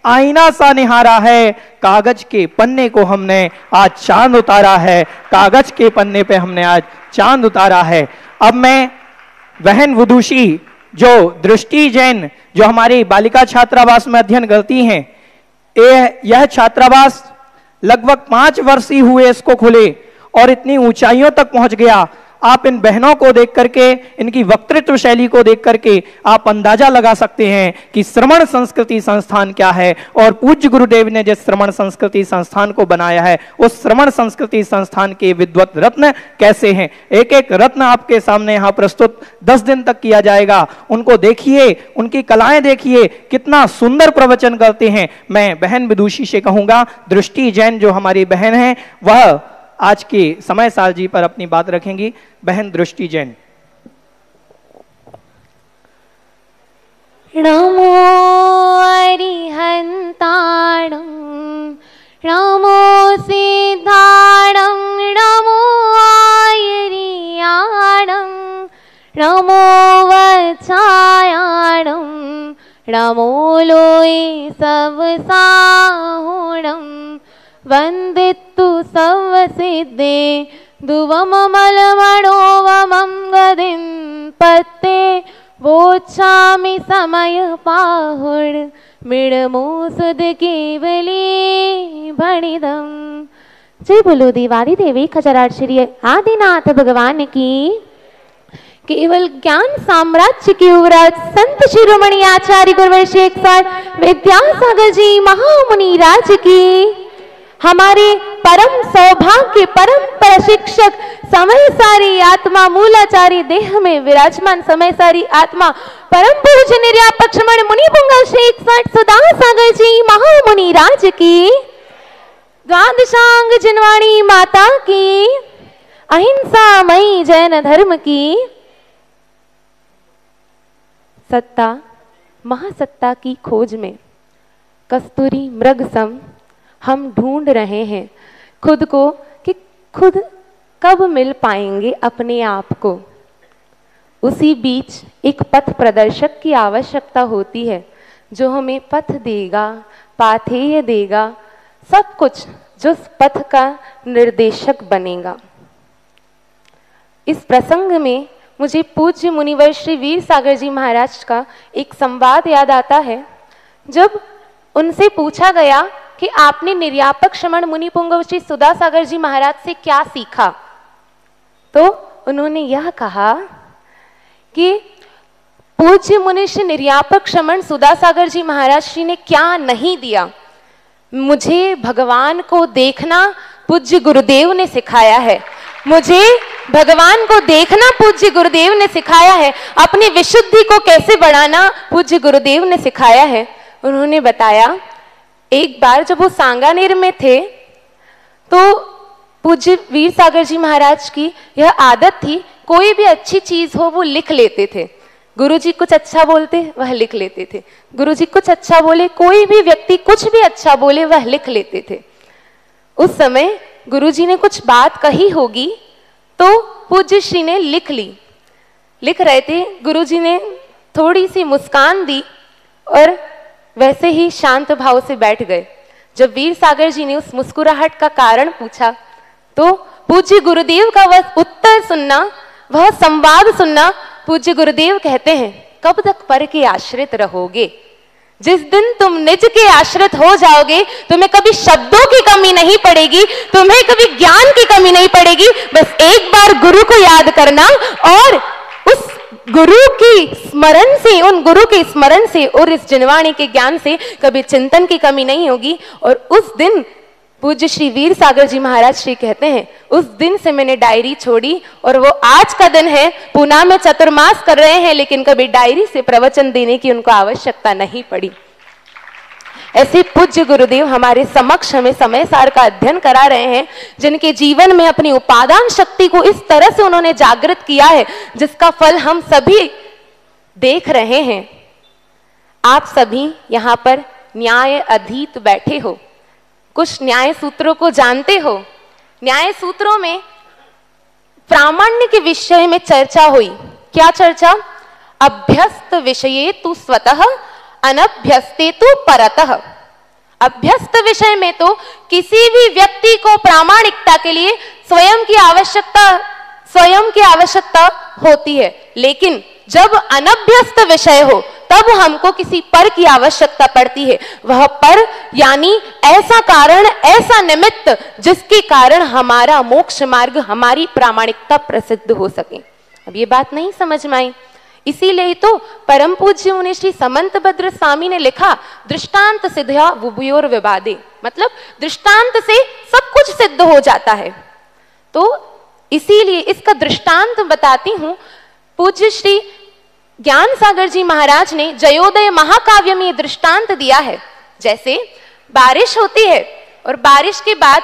आईना सा निहारा है, कागज के पन्ने को हमने आज चांद उतारा है, कागज के पन्ने पे हमने आज चांद उतारा है। अब मैं बहन विदुषी जो दृष्टि जैन जो हमारी बालिका छात्रावास में अध्ययन करती हैं, यह छात्रावास लगभग 5 वर्ष ही हुए इसको खुले और इतनी ऊंचाइयों तक पहुंच गया। आप इन बहनों को देख करके, इनकी वक्तृत्व शैली को देख करके आप अंदाजा लगा सकते हैं कि श्रमण संस्कृति संस्थान क्या है और पूज्य गुरुदेव ने जिस श्रमण संस्कृति संस्थान को बनाया है उस श्रमण संस्कृति संस्थान के विद्वत रत्न कैसे हैं। एक एक रत्न आपके सामने यहाँ प्रस्तुत 10 दिन तक किया जाएगा। उनको देखिए, उनकी कलाएं देखिए, कितना सुंदर प्रवचन करते हैं। मैं बहन विदुषी से कहूंगा, दृष्टि जैन जो हमारी बहन है वह आज के समय साल जी पर अपनी बात रखेंगी। बहन दृष्टि जैन। नमो अरिहंताणं नमो सिद्धाणं नमो आयरियाणं नमो वत्सायाणं नमो लोये सवसाहुणं वन्दितु सर्वसिद्धे दुवममलमणोवमं गदिं पत्ते वोच्छामि समयपाहुर् मृडमोसुद केवली भणिदम्। जय बोलो देवादि देवी खचराट श्री आदिनाथ भगवान की। केवल ज्ञान साम्राज्य के युवराज संत शिरोमणि आचार्य गुरुवर्ष 100 विद्यासागर जी महामुनि राज की। हमारे परम सौभाग्य परम प्रशिक्षक समय सारी आत्मा मूलाचारी देह में विराजमान समय सारी आत्मा परम पूज्य निर्यापक श्रमण मुनि पुंगव श्री 160 सुधासागर जी महामुनि राज की। द्वादशांग जिनवाणी माता की। अहिंसा मई जैन धर्म की। सत्ता महासत्ता की खोज में कस्तूरी मृग सम हम ढूंढ रहे हैं खुद को कि खुद कब मिल पाएंगे अपने आप को। उसी बीच एक पथ प्रदर्शक की आवश्यकता होती है जो हमें पथ देगा, पाथेय देगा, सब कुछ जो पथ का निर्देशक बनेगा। इस प्रसंग में मुझे पूज्य मुनिवर श्री वीर सागर जी महाराज का एक संवाद याद आता है। जब उनसे पूछा गया कि आपने निर्यापक श्रमण मुनि पुंगव श्री सुधासागर जी महाराज से क्या सीखा, तो उन्होंने यह कहा कि पूज्य मुनि श्री निर्यापक श्रमण सुधासागर जी महाराज श्री ने क्या नहीं दिया। मुझे भगवान को देखना पूज्य गुरुदेव ने सिखाया है। मुझे भगवान को देखना पूज्य गुरुदेव ने सिखाया है। अपनी विशुद्धि को कैसे बढ़ाना पूज्य गुरुदेव ने सिखाया है। उन्होंने बताया एक बार जब वो सांगानेर में थे तो पूज्य वीर सागर जी महाराज की यह आदत थी, कोई भी अच्छी चीज हो वो लिख लेते थे। गुरुजी कुछ अच्छा बोलते वह लिख लेते थे, गुरुजी कुछ अच्छा बोले, कोई भी व्यक्ति कुछ भी अच्छा बोले वह लिख लेते थे। उस समय गुरुजी ने कुछ बात कही होगी तो पूज्य श्री ने लिख ली। लिख रहे थे, गुरुजी ने थोड़ी सी मुस्कान दी और वैसे ही शांत भाव से बैठ गए। जब वीर सागर जी ने उस मुस्कुराहट का कारण पूछा तो पूज्य गुरुदेव का वह उत्तर सुनना, वह संवाद सुनना, पूज्य गुरुदेव कहते हैं कब तक पर के आश्रित रहोगे। जिस दिन तुम निज के आश्रित हो जाओगे तुम्हें कभी शब्दों की कमी नहीं पड़ेगी, तुम्हें कभी ज्ञान की कमी नहीं पड़ेगी। बस एक बार गुरु को याद करना और उस गुरु की स्मरण से, उन गुरु के स्मरण से और इस जिनवाणी के ज्ञान से कभी चिंतन की कमी नहीं होगी। और उस दिन पूज्य श्री वीर सागर जी महाराज श्री कहते हैं उस दिन से मैंने डायरी छोड़ी और वो आज का दिन है। पूना में चतुर्मास कर रहे हैं लेकिन कभी डायरी से प्रवचन देने की उनको आवश्यकता नहीं पड़ी। ऐसे पूज्य गुरुदेव हमारे समक्ष हमें समय सार का अध्ययन करा रहे हैं, जिनके जीवन में अपनी उपादान शक्ति को इस तरह से उन्होंने जागृत किया है जिसका फल हम सभी देख रहे हैं। आप सभी यहाँ पर न्याय अधीत बैठे हो, कुछ न्याय सूत्रों को जानते हो। न्याय सूत्रों में प्रामाण्य के विषय में चर्चा हुई। क्या चर्चा? अभ्यस्त विषये तु स्वतः अनभ्यस्ते तो परतः। अभ्यस्त विषय में तो किसी भी व्यक्ति को प्रामाणिकता के लिए स्वयं की आवश्यकता होती है, लेकिन जब अनभ्यस्त विषय हो तब हमको किसी पर की आवश्यकता पड़ती है। वह पर यानी ऐसा कारण, ऐसा निमित्त जिसके कारण हमारा मोक्ष मार्ग, हमारी प्रामाणिकता प्रसिद्ध हो सके। अब ये बात नहीं समझ में आई, इसीलिए तो परम पूज्य मुनि श्री समंतभद्र स्वामी ने लिखा दृष्टांत सिद्ध्या उभयोर विवादे, मतलब दृष्टांत से सब कुछ सिद्ध हो जाता है। तो इसीलिए इसका दृष्टांत बताती हूं। पूज्य श्री ज्ञान सागर जी महाराज ने जयोदय महाकाव्य में दृष्टांत दिया है। जैसे बारिश होती है और बारिश के बाद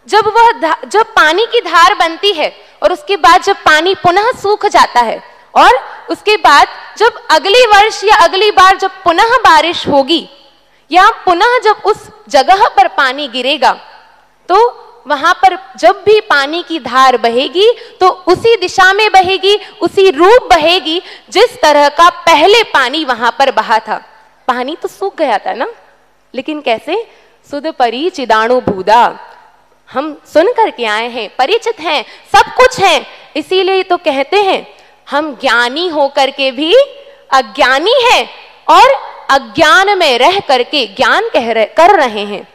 जब पानी की धार बनती है और उसके बाद जब पानी पुनः सूख जाता है और उसके बाद जब अगले वर्ष या अगली बार जब पुनः बारिश होगी या पुनः जब उस जगह पर पानी गिरेगा, तो वहां पर जब भी पानी की धार बहेगी तो उसी दिशा में बहेगी, उसी रूप बहेगी जिस तरह का पहले पानी वहां पर बहा था। पानी तो सूख गया था ना, लेकिन कैसे? सुध परी चिदाणु भूदा, हम सुन करके आए हैं, परिचित हैं, सब कुछ हैं। इसीलिए तो कहते हैं हम ज्ञानी होकर के भी अज्ञानी हैं और अज्ञान में रह करके ज्ञान कर रहे हैं।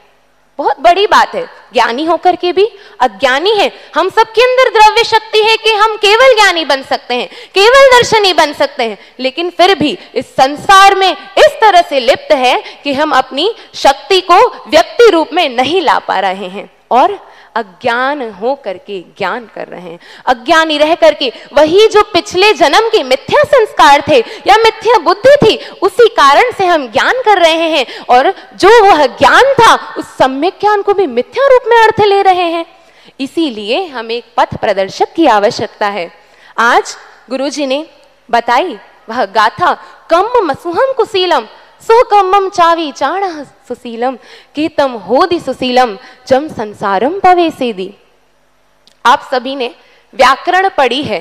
बहुत बड़ी बात है, ज्ञानी होकर के भी अज्ञानी है। हम सबके अंदर द्रव्य शक्ति है कि हम केवल ज्ञानी बन सकते हैं, केवल दर्शनी बन सकते हैं, लेकिन फिर भी इस संसार में इस तरह से लिप्त है कि हम अपनी शक्ति को व्यक्ति रूप में नहीं ला पा रहे हैं और अज्ञान हो करके ज्ञान कर रहे हैं। अज्ञानी रह करके वही जो पिछले जन्म के मिथ्या संस्कार थे या मिथ्या बुद्धि थी, उसी कारण से हम ज्ञान कर रहे हैं और जो वह ज्ञान था उस सम्यक ज्ञान को भी मिथ्या रूप में अर्थ ले रहे हैं। इसीलिए हमें एक पथ प्रदर्शक की आवश्यकता है। आज गुरुजी ने बताई वह गाथा, कम मसुहम कुशीलम सो कम्मम चावी चाण सुशीलम केतम होदि सुशीलम जम संसारम पवेसेदी। आप सभी ने व्याकरण पढ़ी है।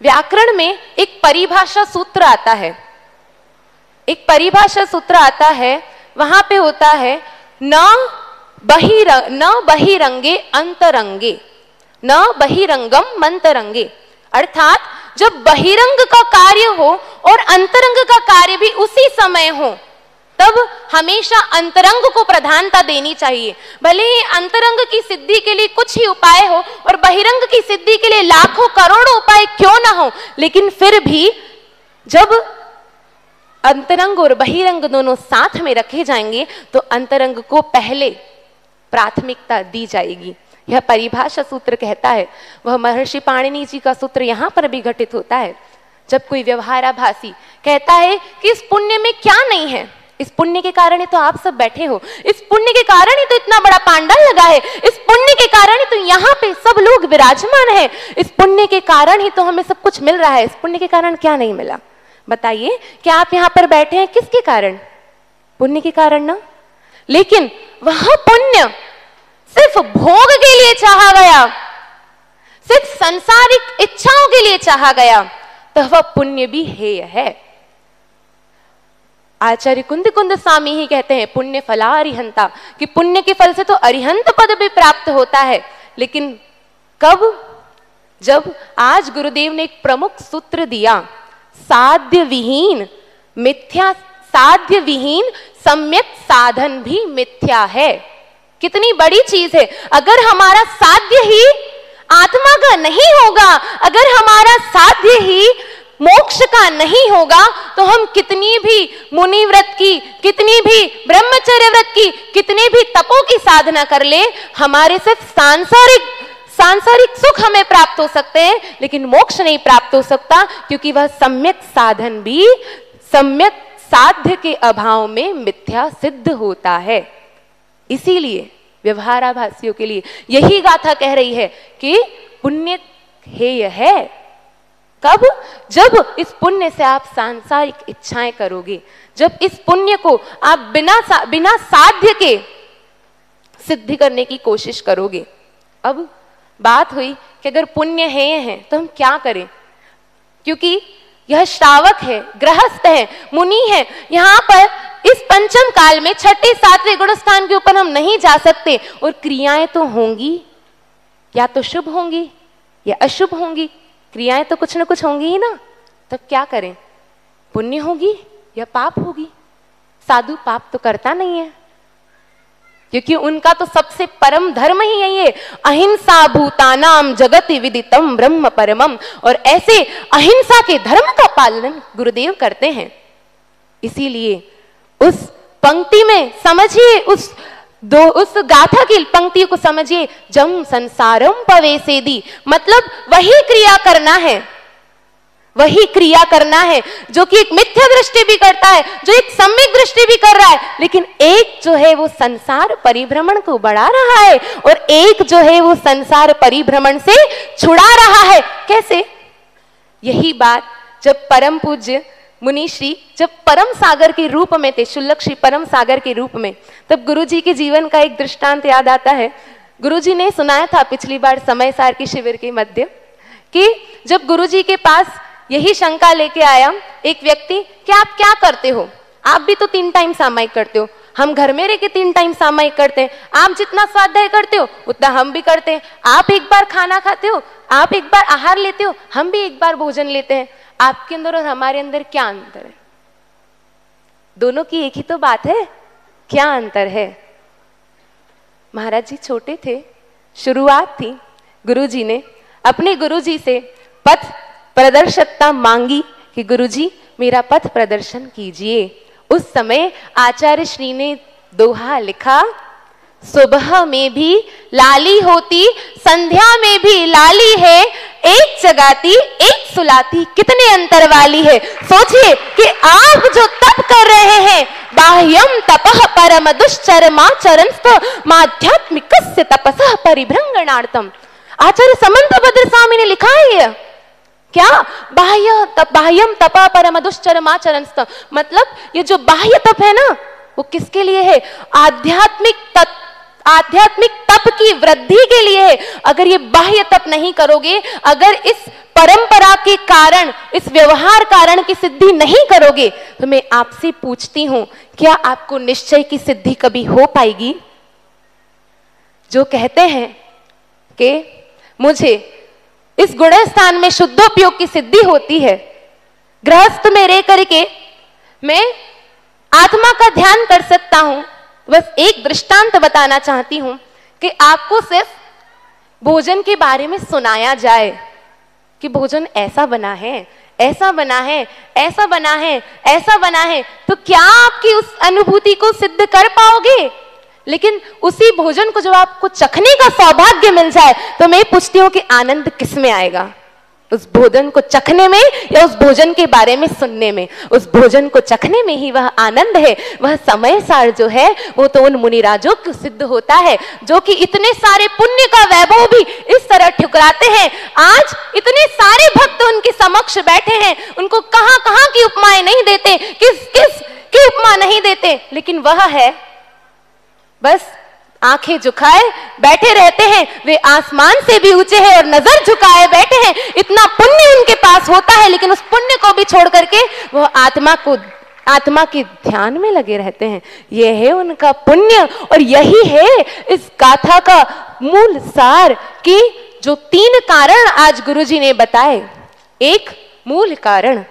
व्याकरण में एक परिभाषा सूत्र आता है, एक परिभाषा सूत्र आता है, वहां पे होता है न बहिरंगे अंतरंगे, न बहिरंगम मंतरंगे। अर्थात जब बहिरंग का कार्य हो और अंतरंग का कार्य भी उसी समय हो, तब हमेशा अंतरंग को प्रधानता देनी चाहिए। भले ही अंतरंग की सिद्धि के लिए कुछ ही उपाय हो और बहिरंग की सिद्धि के लिए लाखों करोड़ों उपाय क्यों ना हो, लेकिन फिर भी जब अंतरंग और बहिरंग दोनों साथ में रखे जाएंगे तो अंतरंग को पहले प्राथमिकता दी जाएगी। यह परिभाषा सूत्र कहता है। वह महर्षि पाणिनि जी का सूत्र यहाँ पर भी घटित होता है। जब कोई व्यवहाराभासी कहता है कि इस पुण्य में क्या नहीं है, इस पुण्य के कारण ही तो आप सब बैठे हो, इस पुण्य के कारण ही तो इतना बड़ा पांडाल लगा है, इस पुण्य के कारण ही तो यहाँ पे सब लोग विराजमान है, इस पुण्य के कारण ही तो हमें सब कुछ मिल रहा है, इस पुण्य के कारण क्या नहीं मिला? बताइए, क्या आप यहाँ पर बैठे हैं किसके कारण? पुण्य के कारण ना। लेकिन वह पुण्य सिर्फ भोग के लिए चाहा गया, सिर्फ सांसारिक इच्छाओं के लिए चाहा गया, तो वह पुण्य भी हेय है। आचार्य कुंद स्वामी ही कहते हैं पुण्य फला अरिहंता, कि पुण्य के फल से तो अरिहंत पद भी प्राप्त होता है। लेकिन कब? जब आज गुरुदेव ने एक प्रमुख सूत्र दिया, साध्य विहीन मिथ्या, साध्य विहीन सम्यक साधन भी मिथ्या है। कितनी बड़ी चीज है। अगर हमारा साध्य ही आत्मा का नहीं होगा, अगर हमारा साध्य ही मोक्ष का नहीं होगा, तो हम कितनी भी मुनि व्रत की, कितनी भी ब्रह्मचर्य व्रत की, कितने भी तपों की साधना कर ले, हमारे सिर्फ सांसारिक सुख हमें प्राप्त हो सकते हैं, लेकिन मोक्ष नहीं प्राप्त हो सकता, क्योंकि वह सम्यक साधन भी सम्यक साध्य के अभाव में मिथ्या सिद्ध होता है। इसीलिए व्यवहाराभासियों के लिए यही गाथा कह रही है कि पुण्य हेय है। कब? जब इस पुण्य से आप सांसारिक इच्छाएं करोगे, जब इस पुण्य को आप बिना साध्य के सिद्धि करने की कोशिश करोगे। अब बात हुई कि अगर पुण्य है तो हम क्या करें, क्योंकि यह श्रावक है, गृहस्थ है, मुनि है। यहाँ पर इस पंचम काल में छठे सातवें गुण स्थान के ऊपर हम नहीं जा सकते, और क्रियाएं तो होंगी, या तो शुभ होंगी या अशुभ होंगी, क्रियाएं तो कुछ ना कुछ होंगी ही ना। तब क्या करें? पुण्य होगी या पाप होगी? साधु पाप तो करता नहीं है, क्योंकि उनका तो सबसे परम धर्म ही यही है, अहिंसा भूतानाम जगति विदितम ब्रह्म परमम। और ऐसे अहिंसा के धर्म का पालन गुरुदेव करते हैं। इसीलिए उस पंक्ति में समझिए, उस गाथा की पंक्तियों को समझिए, जम संसारम पवेसेदी, मतलब वही क्रिया करना है, वही क्रिया करना है जो कि एक मिथ्या दृष्टि भी करता है, जो एक सम्यक दृष्टि भी कर रहा है, लेकिन एक जो है वो संसार परिभ्रमण को बढ़ा रहा है, और एक जो है वो संसार परिभ्रमण से छुड़ा रहा है। कैसे? यही बात जब परम पूज्य मुनिश्री जब परम सागर के रूप में थे, शुल्लक श्री परम सागर के रूप में, तब गुरुजी के जीवन का एक दृष्टांत याद आता है। गुरुजी ने सुनाया था पिछली बार समय सार की शिविर के मध्य, कि जब गुरुजी के पास यही शंका लेके आया एक व्यक्ति कि आप क्या करते हो, आप भी तो 3 टाइम सामायिक करते हो, हम घर में रह के 3 टाइम सामायिक करते हैं, आप जितना स्वाध्याय करते हो उतना हम भी करते हैं, आप एक बार खाना खाते हो, आप एक बार आहार लेते हो, हम भी एक बार भोजन लेते हैं, आपके अंदर और हमारे अंदर क्या अंतर है? दोनों की एक ही तो बात है, क्या अंतर है? महाराज जी छोटे थे, शुरुआत थी, गुरुजी ने अपने गुरुजी से पथ प्रदर्शकता मांगी कि गुरुजी मेरा पथ प्रदर्शन कीजिए। उस समय आचार्य श्री ने दोहा लिखा, सुबह में भी लाली होती, संध्या में भी लाली है, एक जगाती एक सुलाती कितने अंतर वाली है। सोचिए कि आप जो तप कर रहे हैं, बाह्यम तपः परम दुश्चरमाचरंस्त माध्यात्मिकस्य तपसः परिभ्रंगणार्थम, आचार्य समंतभद्र स्वामी ने लिखा है क्या? बाह्यम तपः परम दुश्चरमाचरंस्त, मतलब ये जो बाह्य तप है ना, वो किसके लिए है? आध्यात्मिक तप की वृद्धि के लिए है। अगर ये बाह्य तप नहीं करोगे, अगर इस परंपरा के कारण, इस व्यवहार कारण की सिद्धि नहीं करोगे, तो मैं आपसे पूछती हूं, क्या आपको निश्चय की सिद्धि कभी हो पाएगी? जो कहते हैं कि मुझे इस गुण स्थान में शुद्धोपयोग की सिद्धि होती है, गृहस्थ में रह करके मैं आत्मा का ध्यान कर सकता हूं, बस एक दृष्टांत बताना चाहती हूं कि आपको सिर्फ भोजन के बारे में सुनाया जाए कि भोजन ऐसा बना है, ऐसा बना है, ऐसा बना है, ऐसा बना है, तो क्या आपकी उस अनुभूति को सिद्ध कर पाओगे? लेकिन उसी भोजन को जब आपको चखने का सौभाग्य मिल जाए, तो मैं पूछती हूँ कि आनंद किस में आएगा? उस भोजन को चखने में या उस भोजन के बारे में सुनने में? उस भोजन को चखने में ही वह आनंद है। वह समय सार जो है वो तो उन मुनिराजों को सिद्ध होता है, जो कि इतने सारे पुण्य का वैभव भी इस तरह ठुकराते हैं। आज इतने सारे भक्त उनके समक्ष बैठे हैं, उनको कहां कहां की उपमाएं नहीं देते, किस किस की उपमा नहीं देते, लेकिन वह है बस आंखें झुकाए बैठे रहते हैं। वे आसमान से भी ऊंचे हैं और नजर झुकाए बैठे हैं। इतना पुण्य उनके पास होता है, लेकिन उस पुण्य को भी छोड़ करके वह आत्मा के ध्यान में लगे रहते हैं। यह है उनका पुण्य, और यही है इस गाथा का मूल सार कि जो 3 कारण आज गुरुजी ने बताए, एक मूल कारण,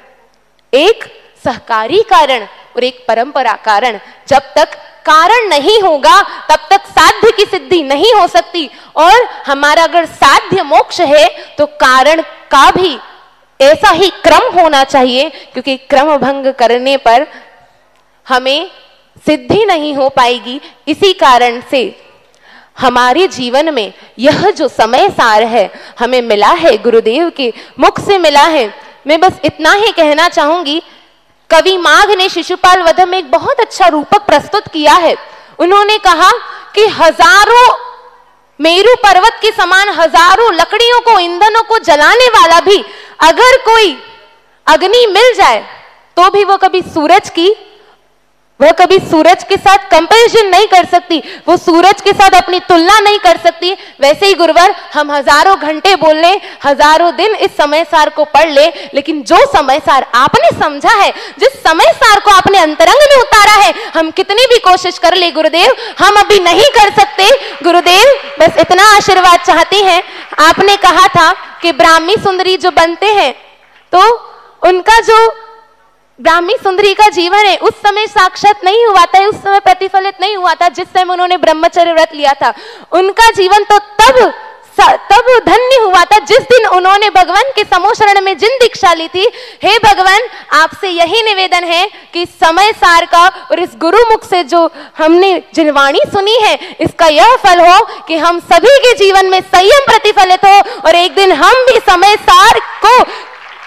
एक सहकारी कारण और एक परंपरा कारण। जब तक कारण नहीं होगा तब तक साध्य की सिद्धि नहीं हो सकती, और हमारा अगर साध्य मोक्ष है तो कारण का भी ऐसा ही क्रम होना चाहिए, क्योंकि क्रम भंग करने पर हमें सिद्धि नहीं हो पाएगी। इसी कारण से हमारे जीवन में यह जो समय सार है हमें मिला है, गुरुदेव के मुख से मिला है। मैं बस इतना ही कहना चाहूंगी, कवि माघ ने शिशुपाल वध में एक बहुत अच्छा रूपक प्रस्तुत किया है। उन्होंने कहा कि हजारों मेरू पर्वत के समान हजारों लकड़ियों को, ईंधनों को जलाने वाला भी अगर कोई अग्नि मिल जाए तो भी वो कभी सूरज की वह कभी सूरज के साथ कंपैरिजन नहीं कर सकती, वो सूरज के साथ अपनी तुलना नहीं कर सकती। वैसे ही गुरुवर, हम हजारों घंटे बोल ले, हजारों दिन इस समय सार को पढ़ ले, लेकिन जो समय सार आपने समझा है, जिस समय सार को आपने अंतरंग में उतारा है, हम कितनी भी कोशिश कर ले गुरुदेव, हम अभी नहीं कर सकते। गुरुदेव बस इतना आशीर्वाद चाहती हैं। आपने कहा था कि ब्राह्मी सुंदरी जो बनते हैं तो उनका जो ब्राह्मी सुंदरी का जीवन है उस समय साक्षात नहीं हुआ था, उस समय प्रतिफलित नहीं हुआ था जिस समय उन्होंने ब्रह्मचर्य व्रत लिया था। उनका जीवन तो तब धन्य हुआ था जिस दिन उन्होंने भगवान के समोशरण में जिन दीक्षा ली थी। हे भगवान, आपसे यही निवेदन है कि समय सार का और इस गुरुमुख से जो हमने जिनवाणी सुनी है, इसका यह फल हो कि हम सभी के जीवन में संयम प्रतिफलित हो और एक दिन हम भी समय सार को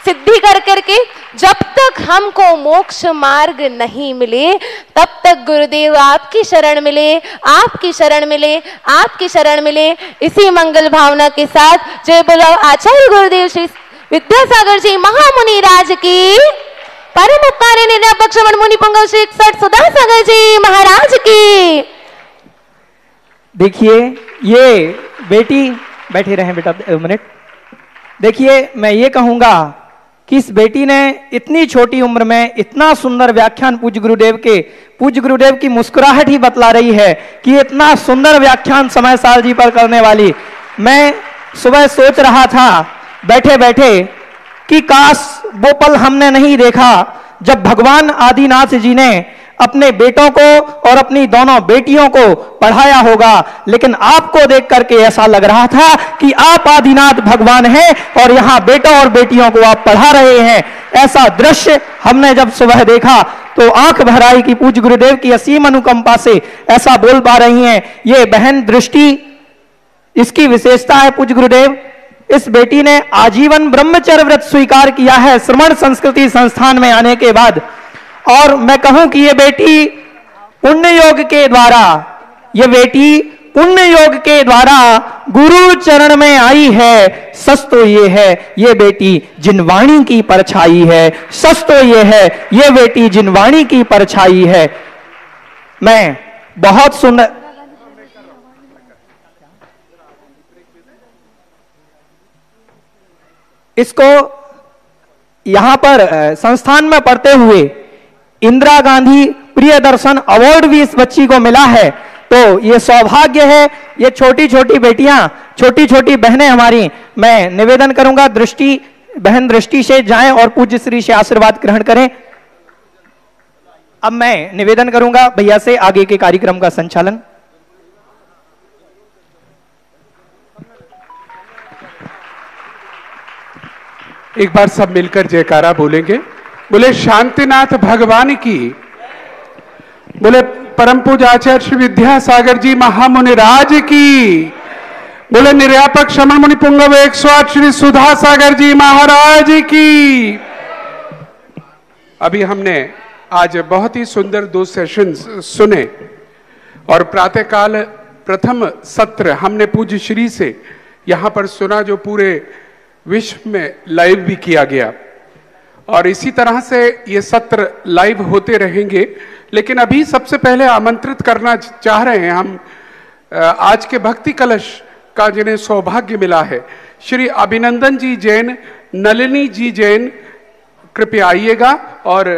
सिद्धि कर करके, जब तक हमको मोक्ष मार्ग नहीं मिले तब तक गुरुदेव आपकी शरण मिले, आपकी शरण मिले, आपकी शरण मिले। इसी मंगल भावना के साथ जय बोलो आचार्य गुरुदेव श्री विद्यासागर जी महामुनि राज की, परम उपकारी निरापक्ष मुनि पुंगव श्री 61 सुधासागर जी महाराज की। देखिए ये बेटी, बैठे रहे बेटा 1 मिनट। देखिए मैं ये कहूंगा कि इस बेटी ने इतनी छोटी उम्र में इतना सुंदर व्याख्यान, पूज्य गुरुदेव की मुस्कुराहट ही बतला रही है कि इतना सुंदर व्याख्यान समय सार जी पर करने वाली। मैं सुबह सोच रहा था बैठे बैठे कि काश वो पल हमने नहीं देखा जब भगवान आदिनाथ जी ने अपने बेटों को और अपनी दोनों बेटियों को पढ़ाया होगा, लेकिन आपको देख करके ऐसा लग रहा था कि आप आदिनाथ भगवान हैं और यहां बेटों और बेटियों को आप पढ़ा रहे हैं। ऐसा दृश्य हमने जब सुबह देखा तो आंख भर आई कि पूज्य गुरुदेव की असीम अनुकंपा से ऐसा बोल पा रही हैं। ये बहन दृष्टि, इसकी विशेषता है पूज्य गुरुदेव, इस बेटी ने आजीवन ब्रह्मचर्य व्रत स्वीकार किया है श्रमण संस्कृति संस्थान में आने के बाद। और मैं कहूं कि ये बेटी पुण्य योग के द्वारा, ये बेटी पुण्य योग के द्वारा गुरु चरण में आई है। सच तो ये है ये बेटी जिनवाणी की परछाई है, सच तो ये है ये बेटी जिनवाणी की परछाई है। मैं बहुत सुंदर, इसको यहां पर संस्थान में पढ़ते हुए इंदिरा गांधी प्रियदर्शन अवार्ड भी इस बच्ची को मिला है। तो ये सौभाग्य है। ये छोटी छोटी बेटियां, छोटी छोटी बहनें हमारी, मैं निवेदन करूंगा बहन दृष्टि से जाएं और पूज्य श्री से आशीर्वाद ग्रहण करें। अब मैं निवेदन करूंगा भैया से आगे के कार्यक्रम का संचालन। एक बार सब मिलकर जयकारा बोलेंगे। बोले शांतिनाथ भगवान की, बोले परम पूज्य आचार्य श्री विद्यासागर जी महामुनि राज की, बोले निर्यापक शमन मुनि पुंगव 108 श्री सुधासागर जी महाराज की। अभी हमने आज बहुत ही सुंदर 2 सेशन सुने और प्रातःकाल प्रथम सत्र हमने पूज्य श्री से यहां पर सुना जो पूरे विश्व में लाइव भी किया गया और इसी तरह से ये सत्र लाइव होते रहेंगे। लेकिन अभी सबसे पहले आमंत्रित करना चाह रहे हैं हम आज के भक्ति कलश का जिन्हें सौभाग्य मिला है, श्री अभिनंदन जी जैन, नलिनी जी जैन, कृपया आइएगा और